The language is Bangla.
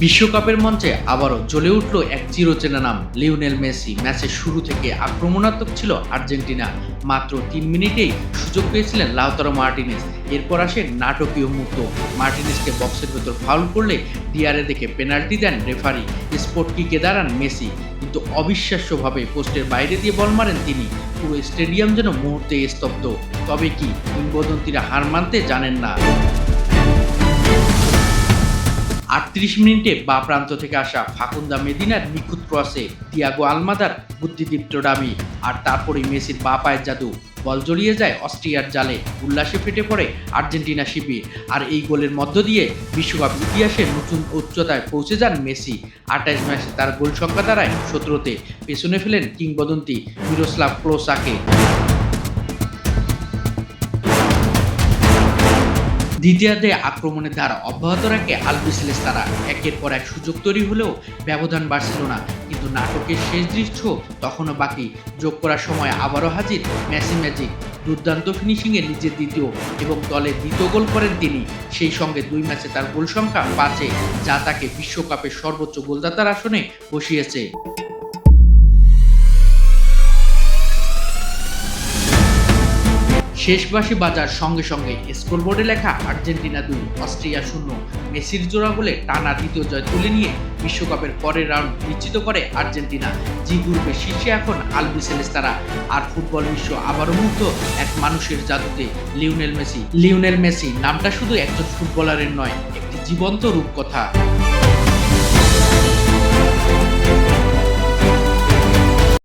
বিশ্বকাপের মঞ্চে আবারও জ্বলে উঠল এক চিরচেনা নাম লিওনেল মেসি। ম্যাচের শুরু থেকে আক্রমণাত্মক ছিল আর্জেন্টিনা। মাত্র ৩ মিনিটেই সুযোগ পেয়েছিলেন লাউতারো মার্টিনেজ। এরপর আসে নাটকীয় মুহূর্ত। মার্টিনেজকে বক্সের ভেতর ফাউল করলে ডিআরএ দেখে পেনাল্টি দেন রেফারি। স্পট কিকে দাঁড়ান মেসি, কিন্তু অবিশ্বাস্যভাবে পোস্টের বাইরে দিয়ে বল মারেন তিনি। পুরো স্টেডিয়াম যেন মুহূর্তে স্তব্ধ। তবে কি কিংবদন্তিরা হার মানতে জানেন না। ৩৮ মিনিটে বা প্রান্ত থেকে আসা ফাকুন্দা মেদিনার নিখুঁত ক্রসে তিয়াগো আলমাদার বুদ্ধিদীপ্ত ডাবি, আর তারপরেই মেসির বা পায়ের জাদু। বল জড়িয়ে যায় অস্ট্রিয়ার জালে, উল্লাসে ফেটে পড়ে আর্জেন্টিনা শিবির। আর এই গোলের মধ্য দিয়ে বিশ্বকাপ ইতিহাসে নতুন উচ্চতায় পৌঁছে যান মেসি। ২৮ ম্যাচে তার গোল সংখ্যা দাঁড়ায় ১৭তে, পেছনে ফেলেন কিংবদন্তি মিরোস্লাভ ক্লোসাকে। দ্বিতীয়ার্ধে আক্রমণের ধারা অব্যাহত রাখে আলবিসেলেস্তারা। একের পর এক সুযোগ তৈরি হলেও ব্যবধান বাড়ছিল না। কিন্তু নাটকের শেষ দৃশ্য তখনও বাকি। যোগ করার সময় আবারও হাজির মেসি ম্যাজিক। দুর্দান্ত ফিনিশিংয়ে নিজের দ্বিতীয় এবং দলের দ্বিতীয় গোল করেন তিনি। সেই সঙ্গে ২ ম্যাচে তার গোল সংখ্যা ৫-এ, যা তাকে বিশ্বকাপের সর্বোচ্চ গোলদাতার আসনে বসিয়েছে। শেষ বাঁশি বাজার সঙ্গে সঙ্গে স্কোরবোর্ডে লেখা আর্জেন্টিনা ২, অস্ট্রিয়া ০। মেসির জোড়া গোলে টানা দ্বিতীয় জয় তুলে নিয়ে বিশ্বকাপের পরের রাউন্ড নিশ্চিত করে আর্জেন্টিনা। জি গ্রুপের শীর্ষে এখন আলবিসেলেস্তারা। আর ফুটবল বিশ্ব আবারও মুগ্ধ এক মানুষের জাদুতে, লিওনেল মেসি। লিওনেল মেসি নামটা শুধু একজন ফুটবলারের নয়, একটি জীবন্ত রূপকথা।